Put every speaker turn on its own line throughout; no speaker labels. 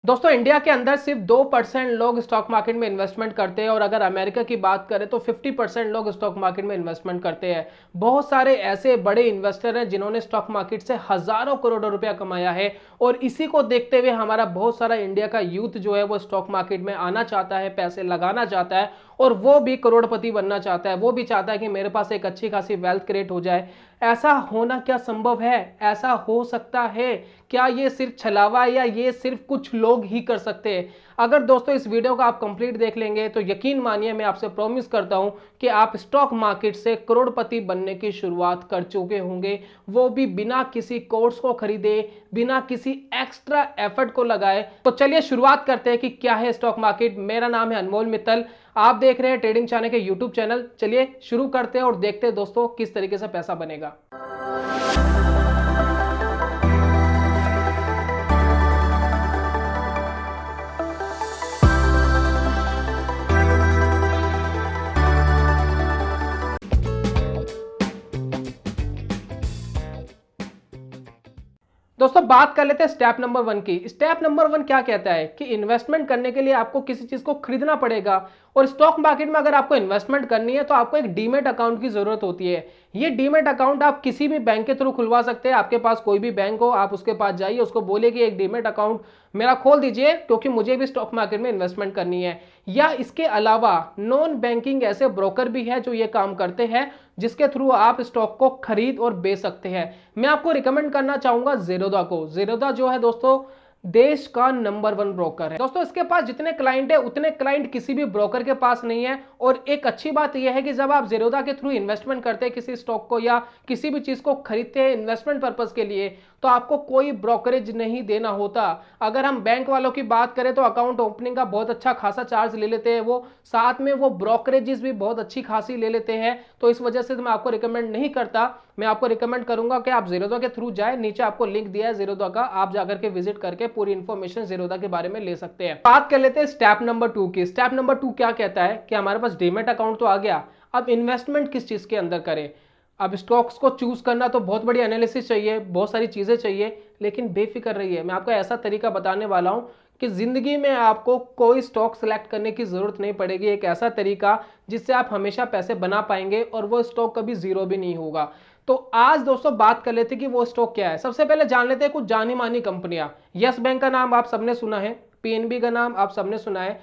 दोस्तों इंडिया के अंदर सिर्फ 2% लोग स्टॉक मार्केट में इन्वेस्टमेंट करते हैं और अगर अमेरिका की बात करें तो 50% लोग स्टॉक मार्केट में इन्वेस्टमेंट करते हैं। बहुत सारे ऐसे बड़े इन्वेस्टर हैं जिन्होंने स्टॉक मार्केट से हजारों करोड़ों रुपया कमाया है और इसी को देखते हुए हमारा बहुत सारा इंडिया का यूथ जो है वो स्टॉक मार्केट में आना चाहता है, पैसे लगाना चाहता है और वो भी करोड़पति बनना चाहता है। वो भी चाहता है कि मेरे पास एक अच्छी खासी वेल्थ क्रिएट हो जाए। ऐसा होना क्या संभव है? ऐसा हो सकता है? क्या ये सिर्फ छलावा है या ये सिर्फ कुछ लोग ही कर सकते हैं? अगर दोस्तों इस वीडियो को आप कंप्लीट देख लेंगे तो यकीन मानिए, मैं आपसे प्रॉमिस करता हूं कि आप स्टॉक मार्केट से करोड़पति बनने की शुरुआत कर चुके होंगे, वो भी बिना किसी कोर्स को खरीदे, बिना किसी एक्स्ट्रा एफर्ट को लगाए। तो चलिए शुरुआत करते हैं कि क्या है स्टॉक मार्केट। मेरा नाम है अनमोल मित्तल, आप देख रहे हैं ट्रेडिंग चैनल के यूट्यूब चैनल। चलिए शुरू करते हैं और देखते हैं दोस्तों किस तरीके से पैसा बनेगा। दोस्तों बात कर लेते हैं स्टेप नंबर 1 की। स्टेप नंबर 1 क्या कहता है कि इन्वेस्टमेंट करने के लिए आपको किसी चीज को खरीदना पड़ेगा और स्टॉक मार्केट में अगर आपको इन्वेस्टमेंट करनी है तो आपको एक डीमेट अकाउंट की जरूरत होती है। ये डीमेट अकाउंट आप किसी भी बैंक के थ्रू खुलवा सकते हैं। आपके पास कोई भी बैंक हो, आप उसके पास जाइए, उसको बोलिए कि एक डीमेट अकाउंट मेरा खोल दीजिए क्योंकि मुझे भी स्टॉक मार्केट में इन्वेस्टमेंट करनी है। या इसके अलावा नॉन बैंकिंग ऐसे ब्रोकर भी है जो ये काम करते हैं जिसके थ्रू आप स्टॉक को खरीद और बेच सकते हैं। मैं आपको रिकमेंड करना चाहूंगा ज़ीरोधा को। ज़ीरोधा जो है दोस्तों देश का नंबर 1 ब्रोकर है। दोस्तों इसके पास जितने क्लाइंट है उतने क्लाइंट किसी भी ब्रोकर के पास नहीं है। और एक अच्छी बात यह है कि जब आप ज़ीरोधा के थ्रू इन्वेस्टमेंट करते हैं किसी स्टॉक को या किसी भी चीज को खरीदते हैं इन्वेस्टमेंट पर्पज के लिए, तो आपको कोई ब्रोकरेज नहीं देना होता। अगर हम बैंक वालों की बात करें तो अकाउंट ओपनिंग का बहुत अच्छा खासा चार्ज ले लेते हैं वो, साथ में वो ब्रोकरेजेस भी बहुत अच्छी खासी ले लेते हैं। तो इस वजह से मैं आपको रिकमेंड नहीं करता। मैं आपको रिकमेंड करूंगा कि आप ज़ीरोधा के थ्रू जाए, नीचे आपको लिंक दिया है ज़ीरोधा का, आप जाकर के विजिट करके पूरी इंफॉर्मेशन ज़ीरोधा के बारे में ले सकते हैं। बात कर लेते हैं स्टेप नंबर 2 की। स्टेप नंबर 2 क्या कहता है कि हमारे पास डीमेट अकाउंट तो आ गया, अब इन्वेस्टमेंट किस चीज के अंदर करें। अब स्टॉक्स को चूज करना तो बहुत बड़ी एनालिसिस चाहिए, बहुत सारी चीजें चाहिए, लेकिन बेफिक्र रहिए, मैं आपको ऐसा तरीका बताने वाला हूं कि जिंदगी में आपको कोई स्टॉक सेलेक्ट करने की जरूरत नहीं पड़ेगी। एक ऐसा तरीका जिससे आप हमेशा पैसे बना पाएंगे और वो स्टॉक कभी जीरो भी नहीं होगा। तो आज दोस्तों बात कर लेते हैं कि वो स्टॉक क्या है। सबसे पहले जान लेते हैं कुछ जानी मानी कंपनियां। यस बैंक का नाम आप सबने सुना है, पीएनबी का नाम आप सबने सुना है,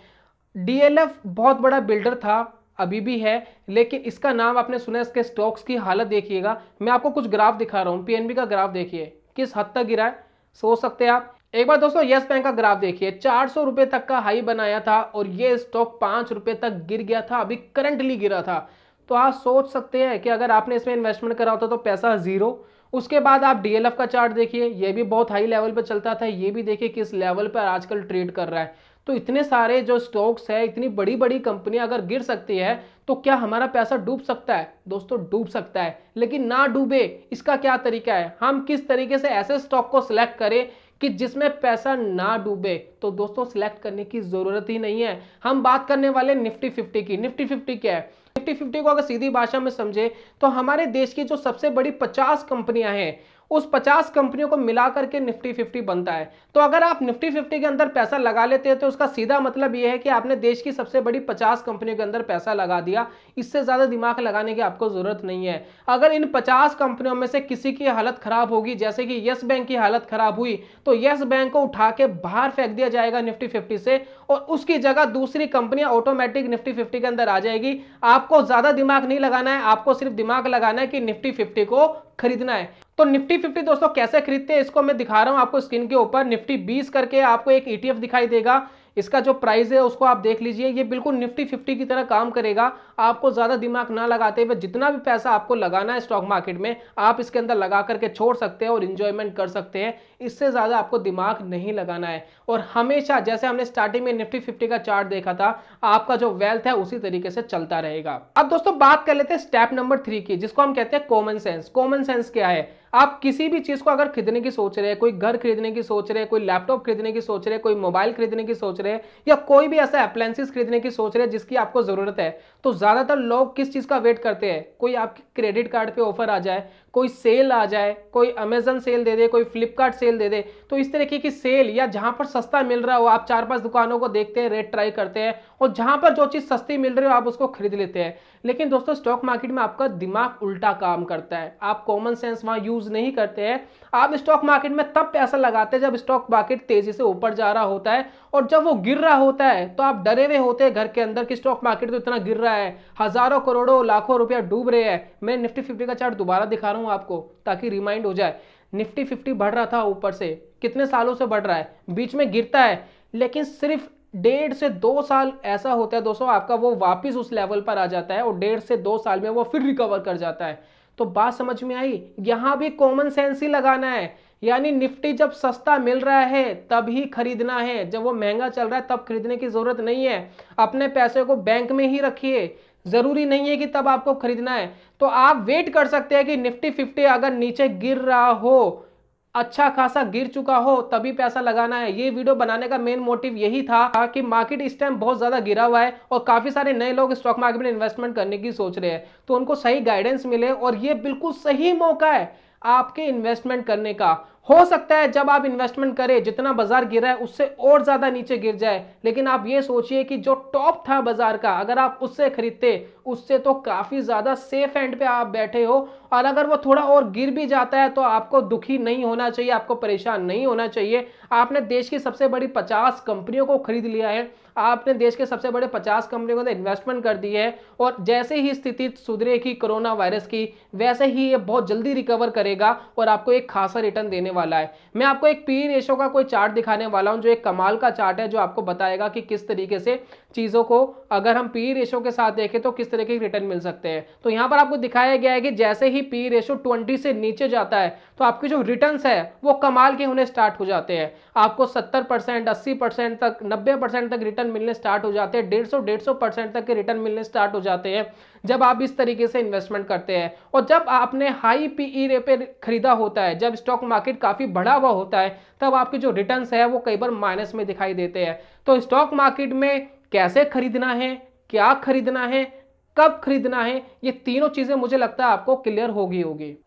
डीएलएफ बहुत बड़ा बिल्डर था, अभी भी है, लेकिन इसका नाम आपने सुना है। इसके स्टॉक्स की हालत देखिएगा, मैं आपको कुछ ग्राफ दिखा रहा हूं। पीएनबी का ग्राफ देखिए किस हद तक गिरा है, सोच सकते हैं आप। एक बार दोस्तों यस बैंक का ग्राफ देखिए, 400 रुपए तक का हाई बनाया था और ये स्टॉक 5 रुपए तक गिर गया था, अभी करंटली गिरा था। तो आप सोच सकते हैं कि अगर आपने इसमें इन्वेस्टमेंट करा होता तो पैसा जीरो। उसके बाद आप डीएलएफ का चार्ट देखिए, ये भी बहुत हाई लेवल पर चलता था, ये भी देखिए किस लेवल पर आजकल ट्रेड कर रहा है। तो इतने सारे जो स्टॉक्स है, इतनी बड़ी बड़ी कंपनियां अगर गिर सकती है तो क्या हमारा पैसा डूब सकता है? दोस्तों डूब सकता है, लेकिन ना डूबे इसका क्या तरीका है, हम किस तरीके से ऐसे स्टॉक को सिलेक्ट करें कि जिसमें पैसा ना डूबे। तो दोस्तों सिलेक्ट करने की जरूरत ही नहीं है। हम बात करने वाले निफ्टी 50 की। निफ्टी 50 क्या है? निफ्टी 50 को अगर सीधी भाषा में समझे तो हमारे देश की जो सबसे बड़ी 50 कंपनियां हैं उस 50 कंपनियों को मिलाकर के निफ्टी 50 बनता है। तो अगर आप निफ्टी 50 के अंदर पैसा लगा लेते हैं तो उसका सीधा मतलब यह है कि आपने देश की सबसे बड़ी 50 कंपनियों के अंदर पैसा लगा दिया। इससे ज्यादा दिमाग लगाने की आपको जरूरत नहीं है। अगर इन 50 कंपनियों में से किसी की हालत खराब होगी, जैसे कि यस बैंक की हालत खराब हुई, तो यस बैंक को उठा के बाहर फेंक दिया जाएगा निफ्टी 50 से और उसकी जगह दूसरी कंपनियां ऑटोमेटिक निफ्टी 50 के अंदर आ जाएगी। आपको ज्यादा दिमाग नहीं लगाना है, आपको सिर्फ दिमाग लगाना है कि निफ्टी 50 को खरीदना है। तो निफ्टी 50 दोस्तों कैसे खरीदते हैं इसको मैं दिखा रहा हूं आपको स्क्रीन के ऊपर। निफ्टी 20 करके आपको एक ईटीएफ दिखाई देगा, इसका जो प्राइस है उसको आप देख लीजिए। ये बिल्कुल निफ्टी 50 की तरह काम करेगा। आपको ज्यादा दिमाग ना लगाते हुए जितना भी पैसा आपको लगाना है स्टॉक मार्केट में आप इसके अंदर लगा करके छोड़ सकते हैं और इंजॉयमेंट कर सकते हैं। इससे ज्यादा आपको दिमाग नहीं लगाना है और हमेशा जैसे हमने स्टार्टिंग में निफ्टी 50 का चार्ट देखा था, आपका जो वेल्थ है उसी तरीके से चलता रहेगा। अब दोस्तों बात कर लेते हैं स्टेप नंबर 3 की, जिसको हम कहते हैं कॉमन सेंस। कॉमन सेंस क्या है? आप किसी भी चीज को अगर खरीदने की सोच रहे हैं, कोई घर खरीदने की सोच रहे हैं, कोई लैपटॉप खरीदने की सोच रहे हैं, कोई मोबाइल खरीदने की सोच रहे हैं, या कोई भी ऐसा अप्लायंसेस खरीदने की सोच रहे हैं जिसकी आपको जरूरत है, तो ज्यादातर लोग किस चीज का वेट करते हैं? कोई आपके क्रेडिट कार्ड पे ऑफर आ जाए, कोई सेल आ जाए, कोई अमेजन सेल दे दे, कोई फ्लिपकार्ट सेल दे दे। तो इस तरीके की सेल या जहां पर सस्ता मिल रहा हो, आप 4-5 दुकानों को देखते हैं, रेट ट्राई करते हैं, और जहां पर जो चीज सस्ती मिल रही हो आप उसको खरीद लेते हैं। लेकिन दोस्तों स्टॉक मार्केट में आपका दिमाग उल्टा काम करता है, आप कॉमन सेंस वहां यूज नहीं करते हैं। आप स्टॉक मार्केट में तब पैसा लगाते हैं जब स्टॉक मार्केट तेजी से ऊपर जा रहा होता है, और जब वो गिर रहा होता है तो आप डरे हुए होते हैं घर के अंदर कि स्टॉक मार्केट तो इतना गिर रहा है, हजारों करोड़ों लाखों रुपया डूब रहे हैं। मैं निफ्टी 50 का चार्ट दोबारा दिखा रहा हूं आपको ताकि रिमाइंड हो जाए। निफ्टी 50 बढ़ रहा था ऊपर से, कितने सालों से बढ़ रहा है, बीच में गिरता है, लेकिन सिर्फ 1.5 से 2 साल ऐसा होता है दोस्तों, आपका वो वापिस उस लेवल पर आ जाता है और 1.5 से 2 साल में वो फिर रिकवर कर जाता है। तो बात समझ में आई? यहां भी कॉमन सेंस ही लगाना है, यानी निफ्टी जब सस्ता मिल रहा है तभी खरीदना है, जब वो महंगा चल रहा है तब खरीदने की जरूरत नहीं है। अपने पैसे को बैंक में ही रखिए, जरूरी नहीं है कि तब आपको खरीदना है। तो आप वेट कर सकते हैं कि निफ्टी 50 अगर नीचे गिर रहा हो, अच्छा खासा गिर चुका हो, तभी पैसा लगाना है। ये वीडियो बनाने का मेन मोटिव यही था कि मार्केट इस टाइम बहुत ज्यादा गिरा हुआ है और काफी सारे नए लोग स्टॉक मार्केट में इन्वेस्टमेंट करने की सोच रहे हैं, तो उनको सही गाइडेंस मिले, और ये बिल्कुल सही मौका है आपके इन्वेस्टमेंट करने का। हो सकता है जब आप इन्वेस्टमेंट करें जितना बाजार गिरा है उससे और ज्यादा नीचे गिर जाए, लेकिन आप ये सोचिए कि जो टॉप था बाजार का अगर आप उससे खरीदते, उससे तो काफी ज्यादा सेफ एंड पे आप बैठे हो। और अगर वो थोड़ा और गिर भी जाता है तो आपको दुखी नहीं होना चाहिए, आपको परेशान नहीं होना चाहिए। आपने देश की सबसे बड़ी 50 कंपनियों को खरीद लिया है, आपने देश के सबसे बड़े 50 कंपनियों को इन्वेस्टमेंट कर दी है, और जैसे ही स्थिति सुधरेगी कोरोना वायरस की, वैसे ही ये बहुत जल्दी रिकवर करेगा और आपको एक खासा रिटर्न देने वाला है। मैं आपको एक पी रेशो का कोई चार्ट दिखाने वाला हूं जो एक कमाल का चार्ट है, जो आपको बताएगा कि किस तरीके से चीजों को अगर हम पी रेशो के साथ देखें तो किस तरीके के रिटर्न मिल सकते हैं। तो यहां पर आपको दिखाया गया है कि जैसे ही पी रेशो 20 से नीचे जाता है तो आपके जो रिटर्न्स है वो कमाल के होने स्टार्ट हो जाते हैं। आपको 70%, 80% तक, 90% तक रिटर्न मिलने स्टार्ट हो जाते हैं, 150% तक के रिटर्न मिलने स्टार्ट हो जाते हैं जब आप इस तरीके से इन्वेस्टमेंट करते हैं। और जब आपने हाई पीई रे पे खरीदा होता है, जब स्टॉक मार्केट काफी बढ़ा हुआ होता है, तब आपके जो रिटर्न्स है वो कई बार माइनस में दिखाई देते हैं। तो स्टॉक मार्केट में कैसे खरीदना है, क्या खरीदना है, कब खरीदना है, ये तीनों चीजें मुझे लगता है आपको क्लियर होगी।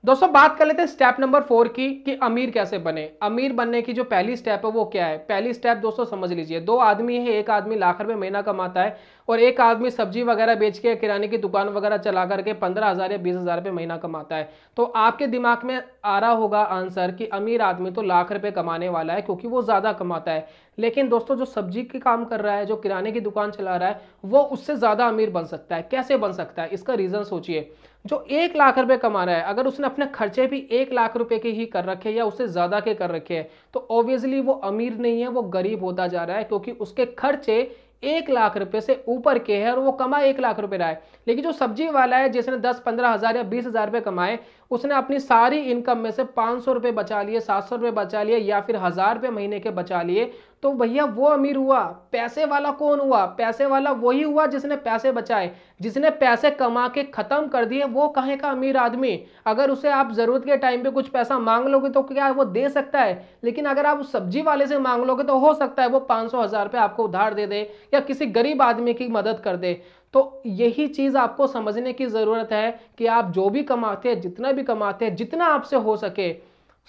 दोस्तों बात कर लेते हैं स्टेप नंबर 4 की कि अमीर कैसे बने। अमीर बनने की जो पहली स्टेप है वो क्या है? पहली स्टेप दोस्तों समझ लीजिए, दो आदमी है, एक आदमी लाख रुपए महीना कमाता है और एक आदमी सब्जी वगैरह बेच के, किराने की दुकान वगैरह चला करके 15,000 या 20,000 रुपए महीना कमाता है। तो आपके दिमाग में आ रहा होगा आंसर कि अमीर आदमी तो लाख रुपए कमाने वाला है क्योंकि वो ज्यादा कमाता है। लेकिन दोस्तों जो सब्जी की काम कर रहा है, जो किराने की दुकान चला रहा है, वो उससे ज्यादा अमीर बन सकता है। कैसे बन सकता है? इसका रीजन सोचिए। जो 1 लाख रुपए कमा रहा है, अगर उसने अपने खर्चे भी 1 लाख रुपए के ही कर रखे या उससे ज्यादा के कर रखे हैं, तो ऑब्वियसली वो अमीर नहीं है, वो गरीब होता जा रहा है, क्योंकि उसके खर्चे 1 लाख रुपए से ऊपर के हैं और वो कमा 1 लाख रुपए रहा है। लेकिन जो सब्जी वाला है जिसने 10-15 हजार या 20,000 रुपए कमाए, उसने अपनी सारी इनकम में से 500 रुपए बचा लिए, 700 रुपए बचा लिए, या फिर 1,000 रुपए महीने के बचा लिए, तो भैया वो अमीर हुआ। पैसे वाला कौन हुआ? पैसे वाला वही हुआ जिसने पैसे बचाए, जिसने पैसे कमा के खत्म कर दिए, वो कहे का अमीर आदमी। अगर उसे आप जरूरत के टाइम पे कुछ पैसा मांग लोगे तो क्या वो दे सकता है, लेकिन अगर आप उस सब्जी वाले से मांग लोगे तो हो सकता है वो 500-1,000 रुपए आपको उधार दे दे या किसी गरीब आदमी की मदद कर दे। तो यही चीज आपको समझने की जरूरत है कि आप जो भी कमाते हैं, जितना भी कमाते हैं, जितना आपसे हो सके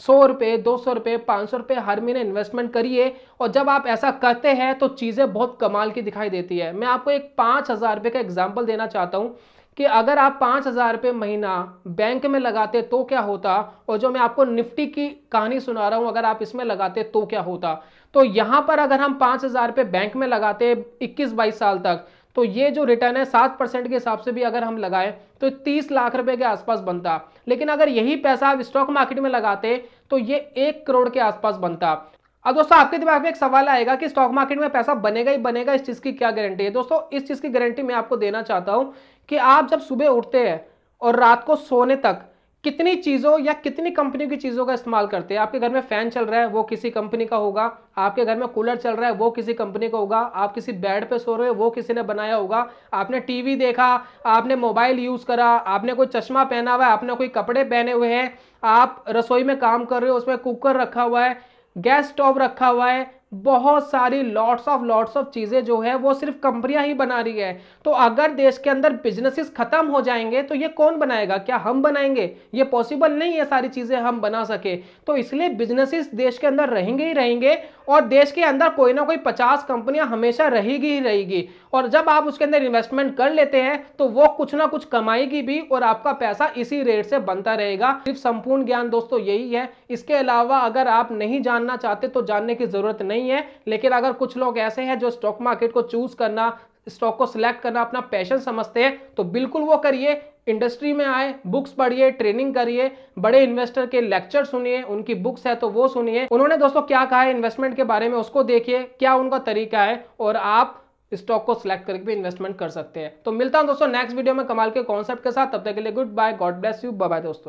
100 रुपए, 200 रुपए, 500 रुपए हर महीने इन्वेस्टमेंट करिए। और जब आप ऐसा करते हैं तो चीजें बहुत कमाल की दिखाई देती है। मैं आपको एक 5,000 रुपए का एग्जाम्पल देना चाहता हूं कि अगर आप 5,000 रुपए महीना बैंक में लगाते तो क्या होता, और जो मैं आपको निफ्टी की कहानी सुना रहा हूं अगर आप इसमें लगाते तो क्या होता। तो यहां पर अगर हम 5,000 रुपए बैंक में लगाते 21-22 साल तक, तो ये जो रिटर्न है 7% के हिसाब से भी अगर हम लगाए तो 30 लाख रुपए के आसपास बनता। लेकिन अगर यही पैसा आप स्टॉक मार्केट में लगाते तो ये 1 करोड़ के आसपास बनता। अब दोस्तों आपके दिमाग में एक सवाल आएगा कि स्टॉक मार्केट में पैसा बनेगा ही बनेगा, इस चीज की क्या गारंटी है? दोस्तों इस चीज की गारंटी मैं आपको देना चाहता हूं कि आप जब सुबह उठते हैं और रात को सोने तक कितनी चीजों या कितनी कंपनी की चीजों का इस्तेमाल करते हैं। आपके घर में फैन चल रहा है वो किसी कंपनी का होगा, आपके घर में कूलर चल रहा है वो किसी कंपनी का होगा, आप किसी बेड पे सो रहे हो वो किसी ने बनाया होगा, आपने टीवी देखा, आपने मोबाइल यूज करा, आपने कोई चश्मा पहना हुआ है, आपने कोई कपड़े पहने हुए हैं, आप रसोई में काम कर रहे हो उसमें कुकर रखा हुआ है, गैस स्टोव रखा हुआ है, बहुत सारी लॉट्स ऑफ चीजें जो है वो सिर्फ कंपनियां ही बना रही है। तो अगर देश के अंदर बिजनेसेस खत्म हो जाएंगे तो ये कौन बनाएगा? क्या हम बनाएंगे? ये पॉसिबल नहीं है सारी चीजें हम बना सके। तो इसलिए बिजनेसेस देश के अंदर रहेंगे ही रहेंगे और देश के अंदर कोई ना कोई 50 कंपनियां हमेशा रहेगी ही रहेगी। और जब आप उसके अंदर इन्वेस्टमेंट कर लेते हैं तो वो कुछ ना कुछ कमाएगी भी और आपका पैसा इसी रेट से बनता रहेगा। सिर्फ संपूर्ण ज्ञान दोस्तों यही है। इसके अलावा अगर आप नहीं जानना चाहते तो जानने की जरूरत नहीं है। लेकिन अगर कुछ लोग ऐसे हैं जो स्टॉक मार्केट को चूज करना, स्टॉक को सिलेक्ट करना अपना पैशन समझते हैं तो बिल्कुल वो करिए। इंडस्ट्री में आए, बुक्स पढ़िए, ट्रेनिंग करिए, बड़े इन्वेस्टर के लेक्चर सुनिए, उनकी बुक्स है तो वो सुनिए, उन्होंने दोस्तों क्या कहा है इन्वेस्टमेंट के बारे में उसको देखिए, क्या उनका तरीका है और आप स्टॉक को सिलेक्ट करके भी इन्वेस्टमेंट कर सकते हैं। तो मिलता हूं दोस्तों नेक्स्ट वीडियो में कमाल के कॉन्सेप्ट के साथ। तब तक के लिए goodbye, God bless you, bye bye दोस्तों।